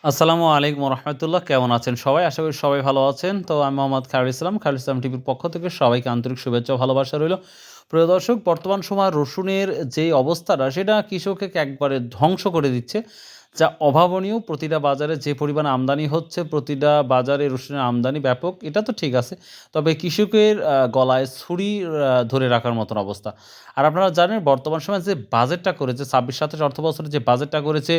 আসসালামু আলাইকুম রহমতুল্লাহ, কেমন আছেন সবাই? আশা করি সবাই ভালো আছেন। তো আমি মোহাম্মদ খায়রুল ইসলাম, খায়রুল ইসলাম টিভির পক্ষ থেকে সবাইকে আন্তরিক শুভেচ্ছা ও ভালোবাসা রইল। প্রিয় দর্শক, বর্তমান সময়ে রসুনের যেই অবস্থাটা সেটা কৃষককে একবারে ধ্বংস করে দিচ্ছে, যা অভাবনীয়। প্রতিটা বাজারে যে পরিমাণ আমদানি হচ্ছে, প্রতিটা বাজারে রসুনের আমদানি ব্যাপক, এটা তো ঠিক আছে। তবে কৃষকের গলায় ছুরি ধরে রাখার মতন অবস্থা। আর আপনারা জানেন বর্তমান সময়ে যে বাজেটটা করেছে ২৬-২৭ অর্থবছরে যে বাজেটটা করেছে,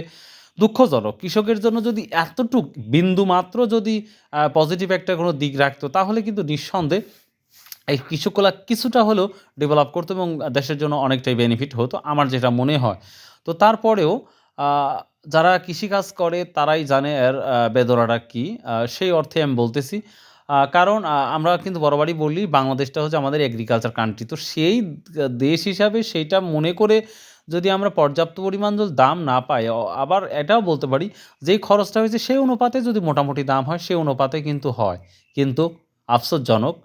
দুঃখজনক। কৃষকের জন্য যদি এতটুক বিন্দুমাত্র যদি পজিটিভ একটা কোনো দিক রাখতো, তাহলে কিন্তু নিঃসন্দেহে এই কৃষকগুলা কিছুটা হলেও ডেভেলপ করতো এবং দেশের জন্য অনেকটাই বেনিফিট হতো, আমার যেটা মনে হয়। তো তারপরেও আ যারা কৃষিকাজ করে তারাই জানে এর বেদনাটা কী। সেই অর্থে আমি বলতেছি। কারণ আমরা কিন্তু বরাবরই বলি বাংলাদেশটা হচ্ছে আমাদের এগ্রিকালচার কান্ট্রি। তো সেই দেশ হিসাবে সেইটা মনে করে যদি আমরা পর্যাপ্ত পরিমাণ যদি দাম না পাই, আবার এটাও বলতে পারি যেই খরচটা হয়েছে সেই অনুপাতে যদি মোটামুটি দাম হয়, সেই অনুপাতে কিন্তু হয়। কিন্তু আফসোসজনক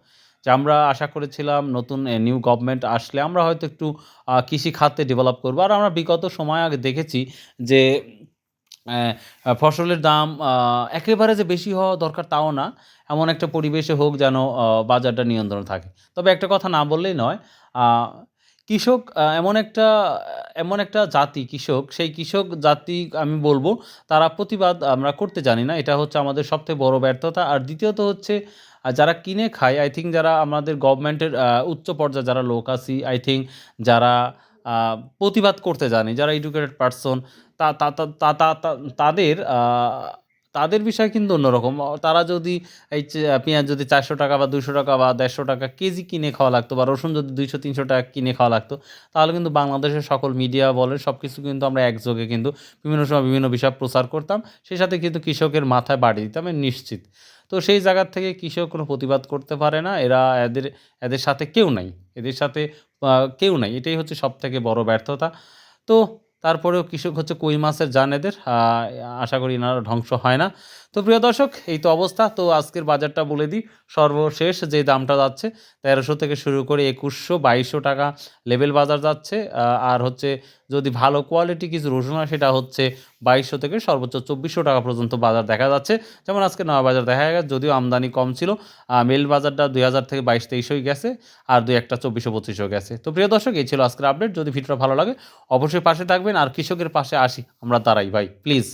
যে আমরা আশা করেছিলাম নতুন নিউ গভর্নমেন্ট আসলে আমরা হয়তো একটু কৃষি খাতে ডেভেলপ করব। আর আমরা বিগত সময় আগে দেখেছি যে ফসলের দাম একেবারে যে বেশি হওয়া দরকার তাও না। এমন একটা পরিবেশে হোক যেন বাজারটা নিয়ন্ত্রণে থাকে। তবে একটা কথা না বললেই নয়। আ কৃষক এমন একটা জাতি কৃষক, সেই কৃষক জাতি আমি বলব তারা প্রতিবাদ আমরা করতে জানি না। এটা হচ্ছে আমাদের সবথেকে বড় ব্যর্থতা। আর দ্বিতীয়ত হচ্ছে যারা কিনে খায়, আই থিংক যারা আমাদের গভর্নমেন্টের উচ্চ পর্যায়ে যারা লোক আছি, আই থিংক যারা আ প্রতিবাদ করতে জানে, যারা এডুকেটেড পারসন, তা তা তা তা তা তা তাদের তাদের বিষয় কিন্তু অন্যরকম। তারা যদি এই যে পেঁয়াজ যদি ৳৪০০ বা ৳২০০ বা ৳১৫০ কেজি কিনে খাওয়া লাগতো, বা রসুন যদি ৳২০০-৩০০ কিনে খাওয়া লাগতো, তাহলে কিন্তু বাংলাদেশের সকল মিডিয়া বলেন সবকিছু কিন্তু আমরা একযোগে কিন্তু বিভিন্ন সময় বিভিন্ন বিষয় প্রচার করতাম। সেই সাথে কিন্তু কৃষকের মাথায় বাড়ি দিতাম, আমি নিশ্চিত। তো সেই জায়গার থেকে কৃষক কোনো প্রতিবাদ করতে পারে না। এদের এদের সাথে কেউ নাই। এদের সাথে আ কেউ নাই। এটাই হচ্ছে সবথেকে বড় ব্যর্থতা। তো তারপরেও কৃষক হচ্ছে কই মাছের জান এদের। আশা করি এনারা ধ্বংস হয় না। তো প্রিয় দর্শক, এই তো অবস্থা। তো আজকের বাজারটা বলে দিই। সর্বশেষ যে দামটা যাচ্ছে ১৩০০ থেকে শুরু করে ২১০০-২২০০ লেভেল বাজার যাচ্ছে। আর হচ্ছে যদি ভালো কোয়ালিটি কিছু রসুন হয় সেটা হচ্ছে ২২০০ থেকে সর্বোচ্চ ২৪০০ পর্যন্ত বাজার দেখা যাচ্ছে। যেমন আজকে নয়া বাজার দেখা গেছে, যদিও আমদানি কম ছিল। মেল বাজারটা ২০০০ থেকে ২২-২৩০০ গেছে। আর ২-১ টা ২৪০০-২৫০০ গেছে। তো প্রিয় দর্শক, এই ছিল আজকের আপডেট। যদি ভিডিওটা ভালো লাগে অবশ্যই পাশে থাকবেন। আর কৃষকের পাশে আসি আমরা দাঁড়াই ভাই, প্লিজ।